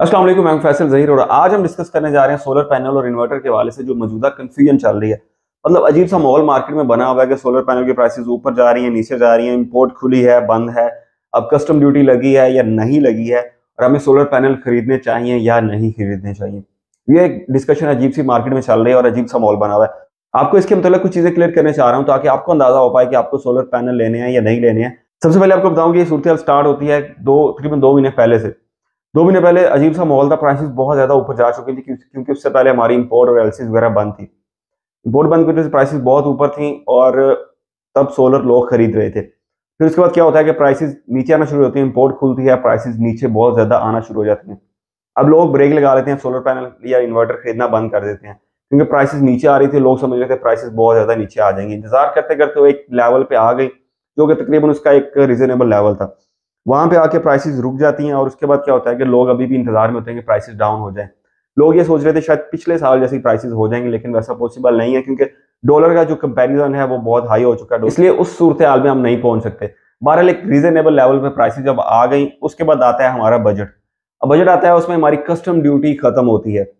अस्सलाम वालेकुम, मैं हूं फैसल ज़हीर और आज हम डिस्कस करने जा रहे हैं सोलर पैनल और इन्वर्टर के हवाले से जो मौजूदा कंफ्यूजन चल रही है। मतलब अजीब सा माहौल मार्केट में बना हुआ है कि सोलर पैनल की प्राइसेस ऊपर जा रही हैं, नीचे जा रही हैं, इंपोर्ट खुली है, बंद है, अब कस्टम ड्यूटी लगी है या नहीं लगी है और हमें सोलर पैनल खरीदने चाहिए या नहीं खरीदने चाहिए। ये एक डिस्कशन अजीब सी मार्केट में चल रही है और अजीब सा माहौल बना हुआ है। आपको इसके मतलब कुछ चीज़ें क्लियर करने चाह रहा हूँ ताकि आपको अंदाजा हो पाए कि आपको सोलर पैनल लेने हैं या नहीं लेने हैं। सबसे पहले आपको बताऊँ कि ये सूरत स्टार्ट होती है तकरीबन 2 महीने पहले से। 2 महीने पहले अजीब सा माहौल था, प्राइसेस बहुत ज़्यादा ऊपर जा चुकी थी क्योंकि उससे पहले हमारी इंपोर्ट और एलसीज वगैरह बंद थी। इंपोर्ट बंद की वजह से प्राइसेस बहुत ऊपर थी और तब सोलर लोग खरीद रहे थे। फिर उसके बाद क्या होता है कि प्राइसेस नीचे आना शुरू होती है, इंपोर्ट खुलती है, प्राइसेस नीचे बहुत ज़्यादा आना शुरू हो जाती हैं। अब लोग ब्रेक लगा लेते हैं, सोलर पैनल या इन्वर्टर खरीदना बंद कर देते हैं क्योंकि प्राइसेस नीचे आ रही थी, लोग समझ रहे थे प्राइसेस बहुत ज़्यादा नीचे आ जाएंगी। इंतजार करते करते वो एक लेवल पे आ गई जो कि तकरीबन उसका एक रीजनेबल लेवल था। वहां पे आके प्राइसेस रुक जाती हैं और उसके बाद क्या होता है कि लोग अभी भी इंतजार में होते हैं कि प्राइसेस डाउन हो जाएं। लोग ये सोच रहे थे शायद पिछले साल जैसी प्राइसेस हो जाएंगे, लेकिन वैसा पॉसिबल नहीं है क्योंकि डॉलर का जो कंपैरिजन है वो बहुत हाई हो चुका है, इसलिए उस सूरत हाल में हम नहीं पहुंच सकते। बहरहाल एक रीजनेबल लेवल पे प्राइसेस जब आ गई उसके बाद आता है हमारा बजट। अब बजट आता है, उसमें हमारी कस्टम ड्यूटी खत्म होती है।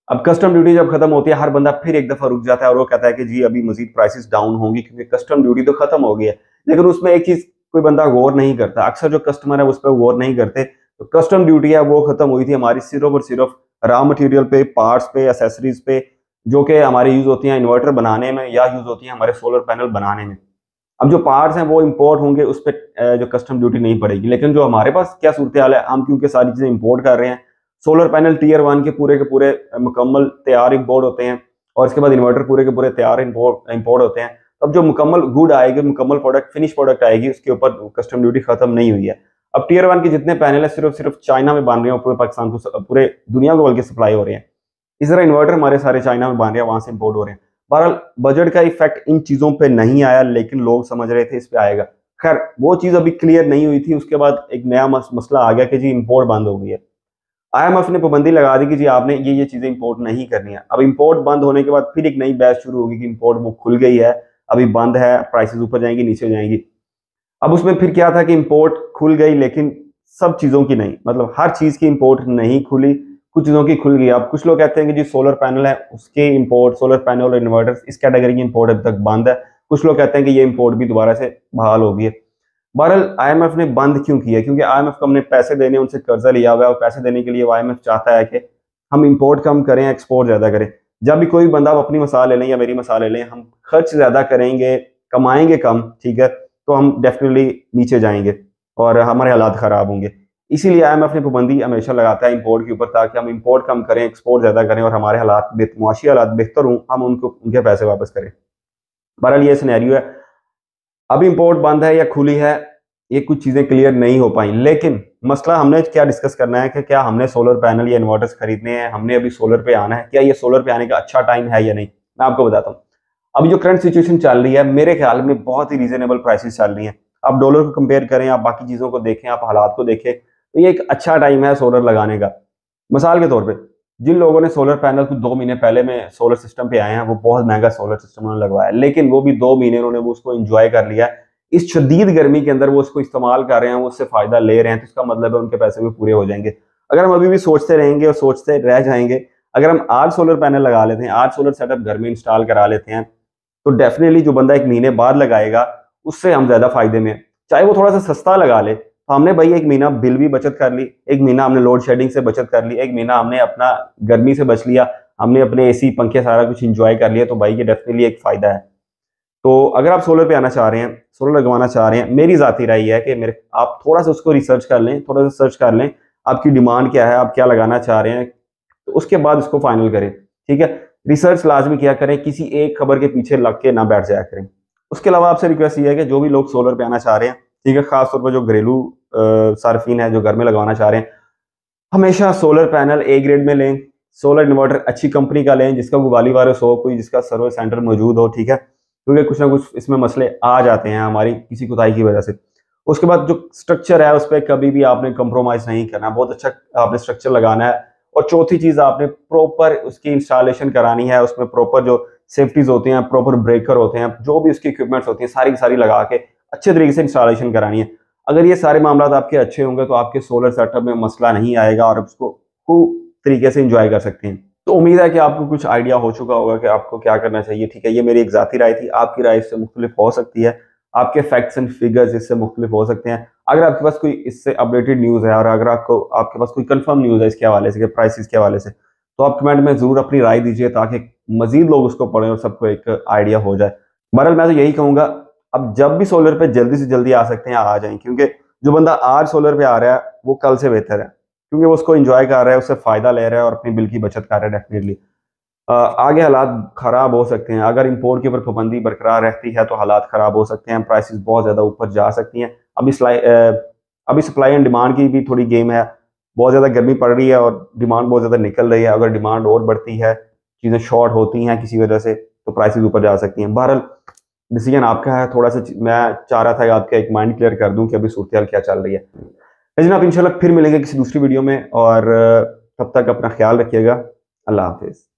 अब कस्टम ड्यूटी जब खत्म होती है, हर बंदा फिर एक दफा रुक जाता है और वो कहता है कि जी अभी मजीद प्राइसेस डाउन होंगी क्योंकि कस्टम ड्यूटी तो खत्म हो गई है। लेकिन उसमें एक चीज कोई बंदा गौर नहीं करता, अक्सर जो कस्टमर है उस पर गौर नहीं करते। तो कस्टम ड्यूटी है वो खत्म हुई थी हमारी सिर्फ और सिर्फ रॉ मटेरियल पे, पार्ट्स पे, एसेसरीज पे, जो कि हमारे यूज होती हैं इन्वर्टर बनाने में या यूज होती हैं हमारे सोलर पैनल बनाने में। अब जो पार्ट्स हैं वो इंपोर्ट होंगे, उस पर जो कस्टम ड्यूटी नहीं पड़ेगी। लेकिन जो हमारे पास क्या सूरत हाल है, हम क्योंकि सारी चीजें इंपोर्ट कर रहे हैं, सोलर पैनल टीयर 1 के पूरे मुकम्मल तैयार इंपोर्ट होते हैं और इसके बाद इन्वर्टर पूरे के पूरे तैयार इंपोर्ट होते हैं। अब जो मुकम्मल गुड आएगी, मुकम्मल प्रोडक्ट, फिनिश प्रोडक्ट आएगी, उसके ऊपर कस्टम ड्यूटी खत्म नहीं हुई है। अब टीयर 1 के जितने पैनल है सिर्फ सिर्फ चाइना में बन रहे हैं, पूरे पाकिस्तान को, पूरे दुनिया को बल्कि सप्लाई हो रहे हैं। इस तरह इन्वर्टर हमारे सारे चाइना में बन रहे हैं, वहां से इंपोर्ट हो रहे हैं। बहरहाल बजट का इफेक्ट इन चीजों पे नहीं आया, लेकिन लोग समझ रहे थे इस पे आएगा। खैर वो चीज अभी क्लियर नहीं हुई थी, उसके बाद एक नया मसला आ गया कि जी इंपोर्ट बंद हो गई है। आईएमएफ ने पाबंदी लगा दी कि जी आपने ये चीजें इंपोर्ट नहीं करनी है। अब इंपोर्ट बंद होने के बाद फिर एक नई बैच शुरू होगी कि इंपोर्ट वो खुल गई है, अभी बंद है, प्राइसेस ऊपर जाएंगी नीचे जाएंगी। अब उसमें फिर क्या था कि इंपोर्ट खुल गई लेकिन सब चीजों की नहीं, मतलब हर चीज की इंपोर्ट नहीं खुली, कुछ चीजों की खुल गई। अब कुछ लोग कहते हैं कि जी सोलर पैनल है उसके इंपोर्ट, सोलर पैनल और इन्वर्टर इस कैटेगरी की इंपोर्ट अभी तक बंद है। कुछ लोग कहते हैं कि ये इंपोर्ट भी दोबारा से बहाल हो गई है। बहरहाल आईएमएफ ने बंद क्यों किया? क्योंकि आईएमएफ को हमने पैसे देने, उनसे कर्जा लिया हुआ है और पैसे देने के लिए आईएमएफ चाहता है कि हम इंपोर्ट कम करें, एक्सपोर्ट ज्यादा करें। जब भी कोई बंदा अपनी मिसाल ले लें या मेरी मिसाल ले लें, हम खर्च ज्यादा करेंगे, कमाएंगे कम, ठीक है, तो हम डेफिनेटली नीचे जाएंगे और हमारे हालात खराब होंगे। इसीलिए आईएमएफ ने पाबंदी हमेशा लगाता है इंपोर्ट के ऊपर, ताकि हम इंपोर्ट कम करें, एक्सपोर्ट ज्यादा करें और हमारे हालात मुआशी हालात बेहतर हों, हम उनको उनके पैसे वापस करें। बहरहाल ये सिनेरियो है। अब इंपोर्ट बंद है या खुली है, ये कुछ चीजें क्लियर नहीं हो पाई। लेकिन मसला हमने क्या डिस्कस करना है कि क्या हमने सोलर पैनल या इन्वर्टर्स खरीदने हैं, हमने अभी सोलर पे आना है, क्या ये सोलर पे आने का अच्छा टाइम है या नहीं। मैं आपको बताता हूँ। अभी जो करंट सिचुएशन चल रही है, मेरे ख्याल में बहुत ही रीजनेबल प्राइसेस चल रही हैं। आप डॉलर को कंपेयर करें, आप बाकी चीजों को देखें, आप हालात को देखें, तो ये एक अच्छा टाइम है सोलर लगाने का। मिसाल के तौर पे जिन लोगों ने सोलर पैनल को 2 महीने पहले में सोलर सिस्टम पे आए हैं, वो बहुत महंगा सोलर सिस्टम उन्होंने लगवाया, लेकिन वो भी 2 महीने उन्होंने वो उसको एंजॉय कर लिया। इस शदीद गर्मी के अंदर वो उसको इस्तेमाल कर रहे हैं, वो उससे फायदा ले रहे हैं, तो इसका मतलब है उनके पैसे भी पूरे हो जाएंगे। अगर हम अभी भी सोचते रहेंगे और सोचते रह जाएंगे, अगर हम आज सोलर पैनल लगा लेते हैं, आज सोलर सेटअप घर में इंस्टॉल करा लेते हैं, तो डेफिनेटली जो बंदा 1 महीने बाद लगाएगा उससे हम ज्यादा फायदे में हैं। चाहे वो थोड़ा सा सस्ता लगा ले, तो हमने भाई 1 महीना बिल भी बचत कर ली, 1 महीना हमने लोड शेडिंग से बचत कर ली, 1 महीना हमने अपना गर्मी से बच लिया, हमने अपने एसी पंखे सारा कुछ इंजॉय कर लिया। तो भाई ये डेफिनेटली एक फायदा है। तो अगर आप सोलर पे आना चाह रहे हैं, सोलर लगवाना चाह रहे हैं, मेरी जाती राय है कि मेरे आप थोड़ा सा उसको रिसर्च कर लें, थोड़ा सा सर्च कर लें, आपकी डिमांड क्या है, आप क्या लगाना चाह रहे हैं, तो उसके बाद उसको फाइनल करें। ठीक है, रिसर्च लाजमी किया करें, किसी एक खबर के पीछे लग के ना बैठ जाया करें। उसके अलावा आपसे रिक्वेस्ट ये है कि जो भी लोग सोलर पे आना चाह रहे हैं, ठीक है, खासतौर पर जो घरेलू सार्फिन है जो घर में लगवाना चाह रहे हैं, हमेशा सोलर पैनल ए ग्रेड में लें। सोलर इन्वर्टर अच्छी कंपनी का लें जिसका कोई वाली वारस हो, कोई जिसका सर्विस सेंटर मौजूद हो, ठीक है, क्योंकि कुछ ना कुछ इसमें मसले आ जाते हैं हमारी किसी कोताही की वजह से। उसके बाद जो स्ट्रक्चर है उस पर कभी भी आपने कंप्रोमाइज नहीं करना, बहुत अच्छा आपने स्ट्रक्चर लगाना है। और चौथी चीज, आपने प्रॉपर उसकी इंस्टॉलेशन करानी है, उसमें प्रॉपर जो सेफ्टीज होती हैं, प्रॉपर ब्रेकर होते हैं, जो भी उसकी इक्विपमेंट्स होती हैं, सारी की सारी लगा के अच्छे तरीके से इंस्टॉलेशन करानी है। अगर ये सारे मामला आपके अच्छे होंगे तो आपके सोलर सेटअप में मसला नहीं आएगा और उसको खूब तरीके से इंजॉय कर सकते हैं। तो उम्मीद है कि आपको कुछ आइडिया हो चुका होगा कि आपको क्या करना चाहिए। ठीक है, ये मेरी एक ज़ाती राय थी, आपकी राय इससे मुख्तलिफ हो सकती है, आपके फैक्ट्स एंड फिगर्स इससे मुख्तलिफ हो सकते हैं। अगर आपके पास कोई इससे अपडेटेड न्यूज़ है और अगर आपके पास कोई कंफर्म न्यूज़ है इसके हवाले से, प्राइसेस के हवाले से, तो आप कमेंट में ज़रूर अपनी राय दीजिए ताकि मज़ीद लोग उसको पढ़ें और सबको एक आइडिया हो जाए। बहरहाल मैं तो यही कहूँगा, अब जब भी सोलर पे जल्दी से जल्दी आ सकते हैं आ जाएँ, क्योंकि जो बंदा आज सोलर पे आ रहा है वो कल से बेहतर है, क्योंकि वो उसको एंजॉय कर रहा है, उससे फ़ायदा ले रहा है और अपनी बिल की बचत कर रहा है डेफिनेटली। आगे हालात ख़राब हो सकते हैं, अगर इंपोर्ट के ऊपर पाबंदी बरकरार रहती है तो हालात ख़राब हो सकते हैं, प्राइसेस बहुत ज़्यादा ऊपर जा सकती हैं। अभी सप्लाई एंड डिमांड की भी थोड़ी गेम है, बहुत ज़्यादा गर्मी पड़ रही है और डिमांड बहुत ज़्यादा निकल रही है। अगर डिमांड और बढ़ती है, चीज़ें शॉर्ट होती हैं किसी वजह से, तो प्राइसेस ऊपर जा सकती हैं। बहरहाल डिसीजन आपका है, थोड़ा सा मैं चाह रहा था कि आपका एक माइंड क्लियर कर दूं कि अभी सूरत हाल क्या चल रही है। लेकिन आप इंशाल्लाह फिर मिलेंगे किसी दूसरी वीडियो में, और तब तक अपना ख्याल रखिएगा। अल्लाह हाफिज़।